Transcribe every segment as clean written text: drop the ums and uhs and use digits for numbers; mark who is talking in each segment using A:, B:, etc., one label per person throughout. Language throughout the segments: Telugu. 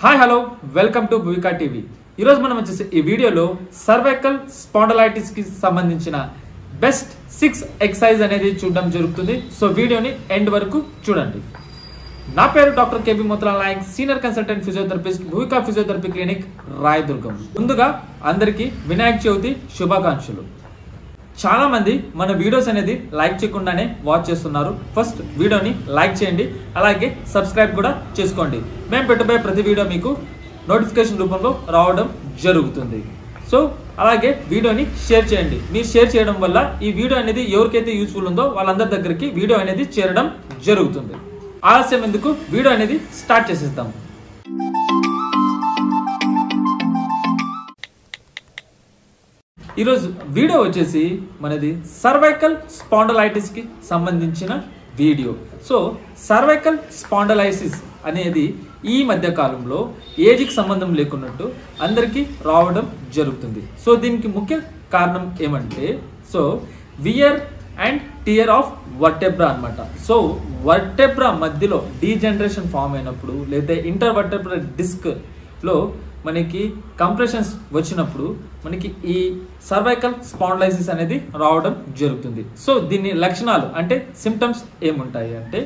A: Hi hello welcome to Bhuvika TV. ఈరోజు మనం వచ్చేసి ఈ వీడియోలో సర్వైకల్ స్పాండలైటిస్ కి సంబంధించిన బెస్ట్ 6 ఎక్సర్సైజ్ అనేది చూడడం జరుగుతుంది. సో వీడియోని ఎండ్ వరకు చూడండి. నా పేరు doctor KB Motilal Nayak, senior consultant physiotherapist, Bhuvika physiotherapy clinic, Rayadurgam. ముందుగా అందరికీ వినాయక చవితి శుభాకాంక్షలు. చాలా మంది మన వీడియోస్ అనేది లైక్ చేయకుండానే వాచ్ చేస్తున్నారు. ఫస్ట్ వీడియోని లైక్ చేయండి, అలాగే సబ్స్క్రైబ్ కూడా చేసుకోండి. మేము పెట్టబోయే ప్రతి వీడియో మీకు నోటిఫికేషన్ రూపంలో రావడం జరుగుతుంది. సో అలాగే వీడియోని షేర్ చేయండి. మీరు షేర్ చేయడం వల్ల ఈ వీడియో అనేది ఎవరికైతే యూస్ఫుల్ ఉందో వాళ్ళందరి దగ్గరికి వీడియో అనేది చేరడం జరుగుతుంది. ఆలస్యం ఎందుకు, వీడియో అనేది స్టార్ట్ చేసేద్దాం. ఈరోజు వీడియో వచ్చేసి మనది సర్వైకల్ స్పాండలైటిస్ కి సంబంధించిన వీడియో. సో సర్వైకల్ స్పాండలైసిస్ అనేది ఈ మధ్య కాలంలో ఏజ్కి సంబంధం లేకున్నట్టు అందరికీ రావడం జరుగుతుంది. సో దీనికి ముఖ్య కారణం ఏమంటే wear and tear of vertebra అన్నమాట. సో వర్టెబ్రా మధ్యలో డీజనరేషన్ ఫామ్ అయినప్పుడు లేదా ఇంటర్ వర్టెబ్రా డిస్క్ లో మనకి కంప్రెషన్స్ వచ్చినప్పుడు మనకి ఈ సర్వైకల్ స్పాండలైసిస్ అనేది రావడం జరుగుతుంది. సో దీని లక్షణాలు అంటే సిమ్టమ్స్ ఏముంటాయి అంటే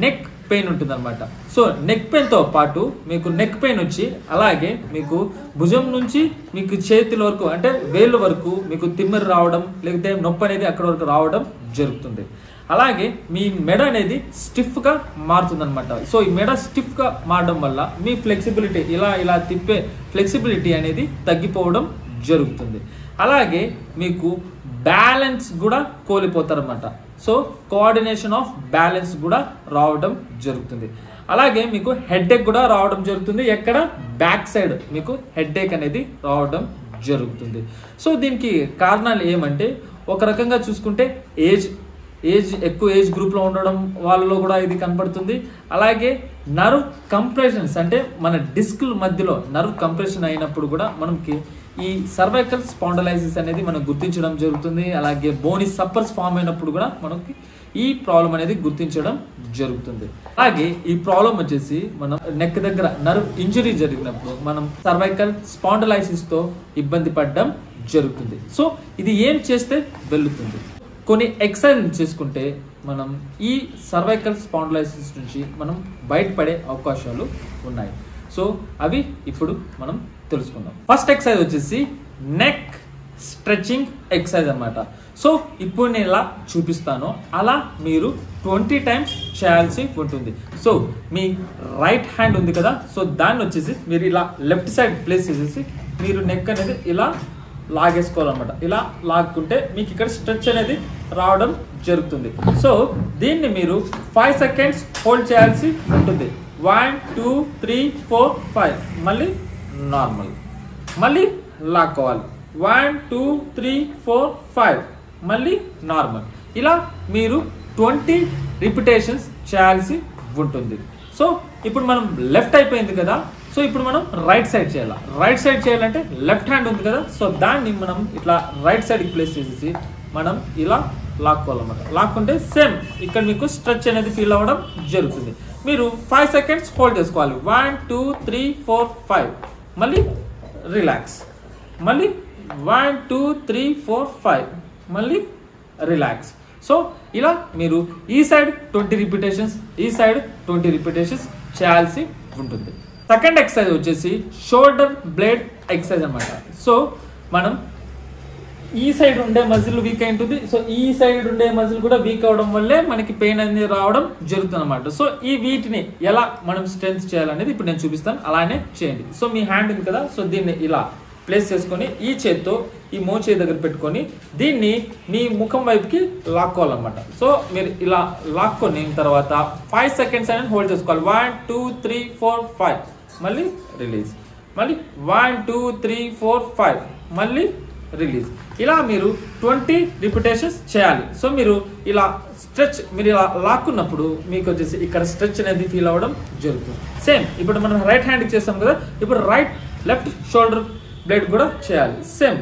A: నెక్ పెయిన్ ఉంటుంది అనమాట. సో నెక్ పెయిన్తో పాటు మీకు నెక్ పెయిన్ వచ్చి అలాగే మీకు భుజం నుంచి మీకు చేతుల వరకు అంటే వేళ్ళ వరకు మీకు తిమ్మిరి రావడం లేకపోతే నొప్పి అనేది అక్కడ వరకు రావడం జరుగుతుంది. అలాగే మీ మెడ అనేది స్టిఫ్గా మారుతుంది అనమాట. సో ఈ మెడ స్టిఫ్గా మారడం వల్ల మీ ఫ్లెక్సిబిలిటీ ఇలా తిప్పే ఫ్లెక్సిబిలిటీ అనేది తగ్గిపోవడం జరుగుతుంది. అలాగే మీకు బ్యాలెన్స్ కూడా కోల్పోతారన్నమాట. సో కోఆర్డినేషన్ ఆఫ్ బ్యాలెన్స్ కూడా రావడం జరుగుతుంది. అలాగే మీకు హెడ్ఏక్ కూడా రావడం జరుగుతుంది. ఎక్కడ బ్యాక్ సైడ్ మీకు హెడ్ఏక్ అనేది రావడం జరుగుతుంది. సో దీనికి కారణాలు ఏమంటే ఒక రకంగా చూసుకుంటే ఎక్కువ ఏజ్ గ్రూప్లో ఉండడం వాళ్ళలో కూడా ఇది కనపడుతుంది. అలాగే నర్వ్ కంప్రెషన్స్ అంటే మన డిస్క్ మధ్యలో నర్వ్ కంప్రెషన్ అయినప్పుడు కూడా మనకి ఈ సర్వైకల్ స్పాండలైసిస్ అనేది మనం గుర్తించడం జరుగుతుంది. అలాగే బోని సప్పర్స్ ఫామ్ అయినప్పుడు కూడా మనకి ఈ ప్రాబ్లం అనేది గుర్తించడం జరుగుతుంది. అలాగే ఈ ప్రాబ్లం వచ్చేసి మనం నెక్ దగ్గర నర్వ్ ఇంజరీ జరిగినప్పుడు మనం సర్వైకల్ స్పాండలైసిస్ తో ఇబ్బంది పడడం జరుగుతుంది. సో ఇది ఏం చేస్తే వెళ్తుంది? కొన్ని ఎక్సర్సైజ్ చేసుకుంటే మనం ఈ సర్వైకల్ స్పాండలైసిస్ నుంచి మనం బయటపడే అవకాశాలు ఉన్నాయి. సో అవి ఇప్పుడు మనం తెలుసుకుందాం. ఫస్ట్ ఎక్సర్సైజ్ వచ్చేసి నెక్ స్ట్రెచింగ్ ఎక్సర్సైజ్ అన్నమాట. సో ఇప్పుడు నేను ఇలా చూపిస్తాను, అలా మీరు 20 టైమ్స్ చేయాల్సి ఉంటుంది. సో మీ రైట్ హ్యాండ్ ఉంది కదా, సో దాన్ని వచ్చేసి మీరు ఇలా లెఫ్ట్ సైడ్ ప్లేస్ చేసేసి మీరు నెక్ అనేది ఇలా లాగేసుకోవాలన్నమాట. ఇలా లాక్కుంటే మీకు ఇక్కడ స్ట్రెచ్ అనేది రావడం జరుగుతుంది. సో దీన్ని మీరు 5 సెకండ్స్ హోల్డ్ చేయాల్సి ఉంటుంది. 1 2 3 4 5 మళ్ళీ నార్మల్, మళ్ళీ లాక్కోవాలి. 1 2 3 4 5 మళ్ళీ నార్మల్. ఇలా మీరు 20 రిపిటేషన్స్ చేయాల్సి ఉంటుంది. సో ఇప్పుడు మనం లెఫ్ట్ అయిపోయింది కదా, సో ఇప్పుడు మనం రైట్ సైడ్ చేయాలి. రైట్ సైడ్ చేయాలంటే లెఫ్ట్ హ్యాండ్ ఉంది కదా, సో దాన్ని మనం ఇట్లా రైట్ సైడ్కి ప్లేస్ చేసేసి మనం ఇలా లాక్కోవాలన్నమాట. లాక్కుంటే సేమ్ ఇక్కడ మీకు స్ట్రెచ్ అనేది ఫీల్ అవ్వడం జరుగుతుంది. మీరు 5 సెకండ్స్ హోల్డ్ చేసుకోవాలి. 1 2 3 4 5 మళ్ళీ రిలాక్స్, మళ్ళీ 1 2 3 4 5 మళ్ళీ రిలాక్స్. సో ఇలా మీరు ఈ సైడ్ 20 రిపిటేషన్స్, ఈ సైడ్ 20 రిపిటేషన్స్ చేయాల్సి ఉంటుంది. సెకండ్ ఎక్సర్సైజ్ వచ్చేసి షోల్డర్ బ్లేడ్ ఎక్సర్సైజ్ అన్నమాట. సో మనం ఈ సైడ్ ఉండే మజిల్ వీక్ అయి ఉంటుంది. సో ఈ సైడ్ ఉండే మజిల్ కూడా వీక్ అవడం వల్లే మనకి పెయిన్ అనేది రావడం జరుగుతుంది అన్నమాట. సో ఈ వీటిని ఎలా మనం స్ట్రెంత్ చేయాలనేది ఇప్పుడు నేను చూపిస్తాను, అలానే చేయండి. సో మీ హ్యాండ్ ఉంది కదా, సో దీన్ని ఇలా ప్లేస్ చేసుకొని ఈ చేత్తో ఈ మోచేయి దగ్గర పెట్టుకొని దీన్ని మీ ముఖం వైపుకి లాక్కోవాలన్నమాట. సో మీరు ఇలా లాక్కొని తర్వాత 5 సెకండ్స్ అనేది హోల్డ్ చేసుకోవాలి. 1 2 3 4 5 మళ్ళీ రిలీజ్, మళ్ళీ 1 2 3 4 5 మళ్ళీ రిలీజ్. ఇలా మీరు 20 రిపిటేషన్స్ చేయాలి. సో మీరు ఇలా స్ట్రెచ్, మీరు ఇలా లాక్కున్నప్పుడు మీకు వచ్చేసి ఇక్కడ స్ట్రెచ్ అనేది ఫీల్ అవ్వడం జరుగుతుంది. సేమ్ ఇప్పుడు మనం రైట్ హ్యాండ్కి చేస్తాం కదా, ఇప్పుడు లెఫ్ట్ షోల్డర్ బ్లేడ్ కూడా చేయాలి. సేమ్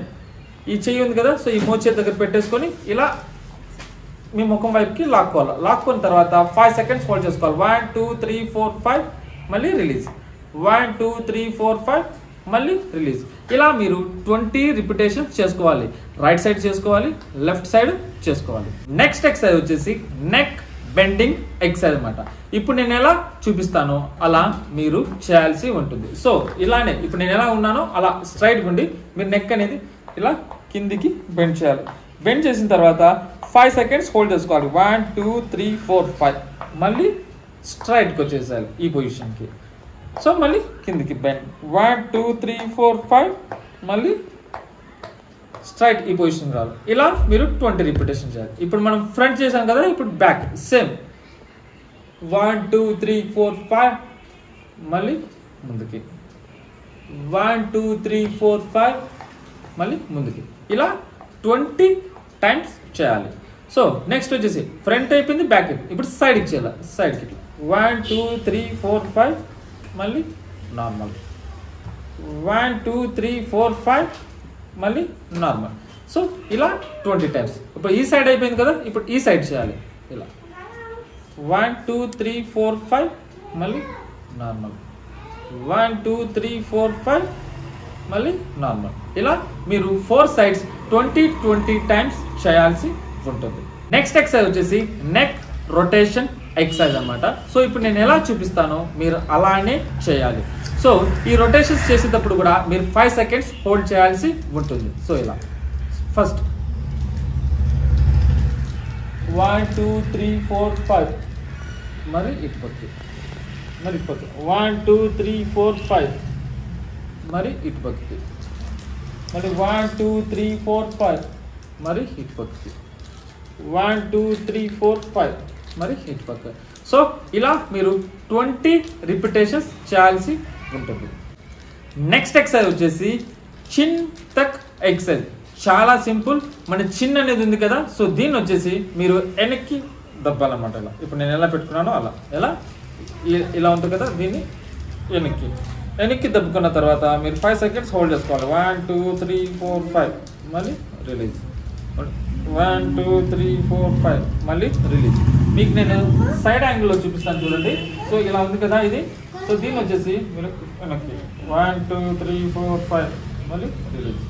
A: ఈ చెయ్యి ఉంది కదా, సో ఈ మోచేతి దగ్గర పెట్టేసుకొని ఇలా మీ ముఖం వైపుకి లాక్కోవాలి. లాక్కున్న తర్వాత 5 సెకండ్స్ హోల్డ్ చేసుకోవాలి. 1 2 3 4 5 మళ్ళీ రిలీజ్, 1 2 3 4 5 మళ్ళీ రిలీజ్. ఇలా మీరు 20 రిపిటేషన్స్ చేసుకోవాలి. రైట్ సైడ్ చేసుకోవాలి, లెఫ్ట్ సైడ్ చేసుకోవాలి. నెక్స్ట్ ఎక్సర్సైజ్ వచ్చేసి నెక్ బెండింగ్ ఎక్సర్సైజ్ అనమాట. ఇప్పుడు నేను ఎలా చూపిస్తానో అలా మీరు చేయాల్సి ఉంటుంది. సో ఇలానే ఇప్పుడు నేను ఎలా ఉన్నానో అలా స్ట్రైట్ ఉండి మీరు నెక్ అనేది ఇలా కిందికి బెండ్ చేయాలి. బెండ్ చేసిన తర్వాత 5 seconds హోల్డ్ చేసుకోవాలి. 1 2 3 4 5 మళ్ళీ స్ట్రైట్కి వచ్చేసేయాలి ఈ పొజిషన్కి. సో మళ్ళీ కిందికి బెండ్ 1 2 3 4 5 మళ్ళీ స్ట్రైట్ ఈ పొజిషన్ రావాలి. ఇలా మీరు 20 రిపిటేషన్ చేయాలి. ఇప్పుడు మనం ఫ్రంట్ చేసాం కదా, ఇప్పుడు బ్యాక్ సేమ్ 1 2 3 4 5 మళ్ళీ ముందుకి 1 2 3 4 5 మళ్ళీ ముందుకి. ఇలా 20 టైమ్స్ చేయాలి. సో నెక్స్ట్ వచ్చేసి ఫ్రంట్ అయిపోయింది, బ్యాక్ అయిపోయింది. ఇప్పుడు సైడ్కి చేయాలి. సైడ్కి 1 2 3 4 5 మళ్ళీ నార్మల్ 1 2 3 4 5 మళ్ళీ నార్మల్. సో ఇలా 20 టైమ్స్. ఇప్పుడు ఈ సైడ్ అయిపోయింది కదా, ఇప్పుడు ఈ సైడ్ చేయాలి. ఇలా 1 2 3 4 5 మళ్ళీ నార్మల్ 1 2 3 4 5 మళ్ళీ నార్మల్. ఇలా మీరు 4 sides 20 టైమ్స్ చేయాల్సి ఉంటుంది. నెక్స్ట్ ఎక్సర్సైజ్ వచ్చేసి నెక్ రొటేషన్ ఎక్సర్సైజ్ అనమాట. సో ఇప్పుడు నేను ఎలా చూపిస్తానో మీరు అలానే చేయాలి. సో ఈ రొటేషన్స్ చేసేటప్పుడు కూడా మీరు 5 seconds హోల్డ్ చేయాల్సి ఉంటుంది. సో ఇలా ఫస్ట్ 1 2 3 4 5 మరి ఇటుపక్కి, మరి ఇటుపక్కి 1 2 3 4 5 మరి ఇటుపక్కి, మరి 1 2 3 4 5 మరి ఇటుపక్కి, 1 2 3 4 5 మరి ఇటుపక్క. సో ఇలా మీరు 20 రిపిటేషన్స్ చేయాల్సి ఉంటుంది. నెక్స్ట్ ఎక్సర్సైజ్ వచ్చేసి చిన్ తక్ ఎక్సర్సైజ్. చాలా సింపుల్. మన చిన్ అనేది ఉంది కదా, సో దీన్ని వచ్చేసి మీరు వెనక్కి దబ్బాలన్నమాట. ఇలా ఇప్పుడు నేను ఎలా పెట్టుకున్నానో అలా, ఎలా ఇలా ఉంటుంది కదా, దీన్ని వెనక్కి దబ్బుకున్న తర్వాత మీరు 5 seconds హోల్డ్ చేసుకోవాలి. 1 2 3 4 5 మళ్ళీ రిలీజ్, 1 2 3 4 5 మళ్ళీ రిలీజ్. మీకు నేను సైడ్ యాంగిల్లో చూపిస్తాను చూడండి. సో ఇలా ఉంది కదా ఇది. సో దీన్ని వచ్చేసి మీరు వెనక్కి 1 2 3 4 5 మళ్ళీ రిలీజ్,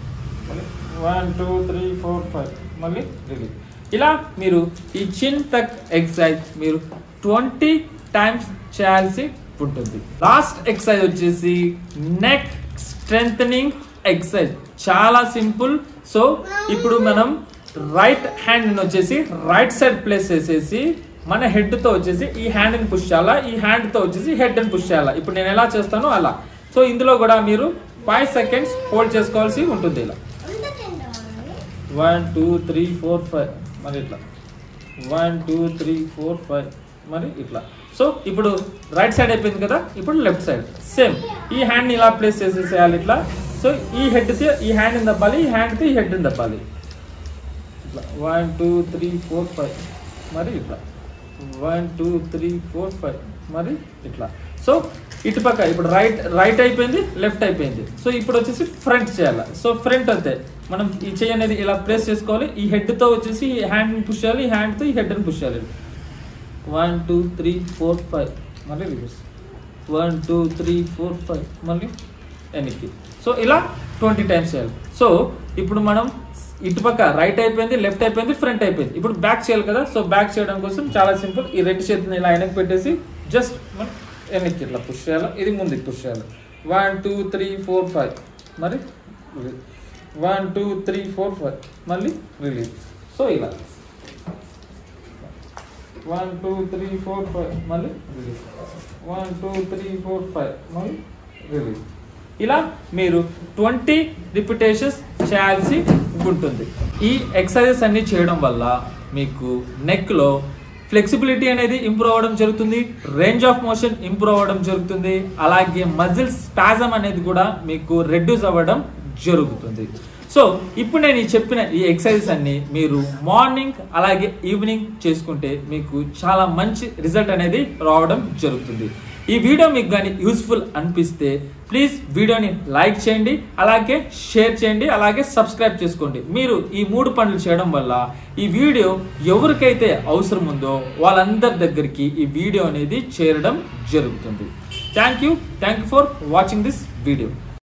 A: మళ్ళీ 1 2 3 4 5 మళ్ళీ రిలీజ్. ఇలా మీరు ఈ చిన్ తక్ ఎక్సర్సైజ్ మీరు 20 టైమ్స్ చేయాల్సి ఉంటుంది. లాస్ట్ ఎక్సర్సైజ్ వచ్చేసి నెక్ స్ట్రెంథనింగ్ ఎక్సర్సైజ్. చాలా సింపుల్. సో ఇప్పుడు మనం రైట్ హ్యాండ్ వచ్చేసి రైట్ సైడ్ ప్లేస్ చేసేసి మన హెడ్ తో వచ్చేసి ఈ హ్యాండ్ ని పుష్ చేయాలా, ఈ హ్యాండ్ తో వచ్చేసి హెడ్ ని పుష్ చేయాలా. ఇప్పుడు నేను ఎలా చేస్తానో అలా. సో ఇందులో కూడా మీరు 5 seconds హోల్డ్ చేసుకోవాల్సి ఉంటుంది. ఇలా 1 2 3 4 5 మరి ఇట్లా 1 2 3 4 5 మరి ఇట్లా. సో ఇప్పుడు రైట్ సైడ్ అయిపోయింది కదా, ఇప్పుడు లెఫ్ట్ సైడ్ సేమ్ ఈ హ్యాండ్ ఇలా ప్లేస్ చేసేసేయాలి ఇట్లా. సో ఈ హెడ్ ఈ హ్యాండ్ దబ్బాలి, ఈ హ్యాండ్ ఈ హెడ్ దబ్బాలి. ఇట్లా 1 2 3 4 5 మరి ఇట్లా 1 2 3 4 5 మరి ఇట్లా. సో ఇటుపక్క ఇప్పుడు రైట్ అయిపోయింది, లెఫ్ట్ అయిపోయింది. సో ఇప్పుడు వచ్చేసి ఫ్రంట్ చేయాలి. సో ఫ్రంట్ అంతే, మనం ఈ చెయ్యి అనేది ఇలా ప్లేస్ చేసుకోవాలి. ఈ హెడ్ తో వచ్చేసి ఈ హ్యాండ్ పుష్ చేయాలి, ఈ హ్యాండ్ తో ఈ హెడ్ ని పుష్ చేయాలి. 1 2 3 4 5 మళ్ళీ రివర్స్, 1 2 3 4 5 మళ్ళీ వెనక్కి. సో ఇలా 20 టైమ్స్ చేయాలి. సో ఇప్పుడు మనం ఇటుపక్క రైట్ అయిపోయింది, లెఫ్ట్ అయిపోయింది, ఫ్రంట్ అయిపోయింది. ఇప్పుడు బ్యాక్ చేయాలి కదా. సో బ్యాక్ చేయడం కోసం చాలా సింపుల్. ఈ రెండు చేతిని ఇలా వెనక్కి పెట్టేసి జస్ట్ మనం వెనక్కి ఇట్లా పుష్ చేయాలి, ఇది ముందుకు పుష్ చేయాలి. 1 2 3 4 5 మరి 1 2 3 4 5 మళ్ళీ రిలీజ్. సో ఇలా 1 2 3 4 5 మళ్ళీ రిలీజ్, 1 2 3 4 5 మళ్ళీ రిలీజ్. ఇలా మీరు 20 రిపిటేషన్స్ చేయాల్సి ఉంటుంది. ఈ ఎక్సర్సైజెస్ అన్ని చేయడం వల్ల మీకు నెక్ లో ఫ్లెక్సిబిలిటీ అనేది ఇంప్రూవ్ అవ్వడం జరుగుతుంది, రేంజ్ ఆఫ్ మోషన్ ఇంప్రూవ్ అవ్వడం జరుగుతుంది, అలాగే మజిల్ స్పాజమ్ అనేది కూడా మీకు రెడ్యూస్ అవ్వడం జరుగుతుంది. సో ఇప్పుడు నేను చెప్పిన ఈ ఎక్సర్సైజెస్ అన్ని మీరు మార్నింగ్ అలాగే ఈవినింగ్ చేసుకుంటే మీకు చాలా మంచి రిజల్ట్ అనేది రావడం జరుగుతుంది. ఈ వీడియో మీకు కానీ యూస్ఫుల్ అనిపిస్తే ప్లీజ్ వీడియోని లైక్ చేయండి, అలాగే షేర్ చేయండి, అలాగే సబ్స్క్రైబ్ చేసుకోండి. మీరు ఈ 3 పనులు చేయడం వల్ల ఈ వీడియో ఎవరికైతే అవసరం ఉందో వాళ్ళందరి దగ్గరికి ఈ వీడియో అనేది చేరడం జరుగుతుంది. Thank you for watching this video.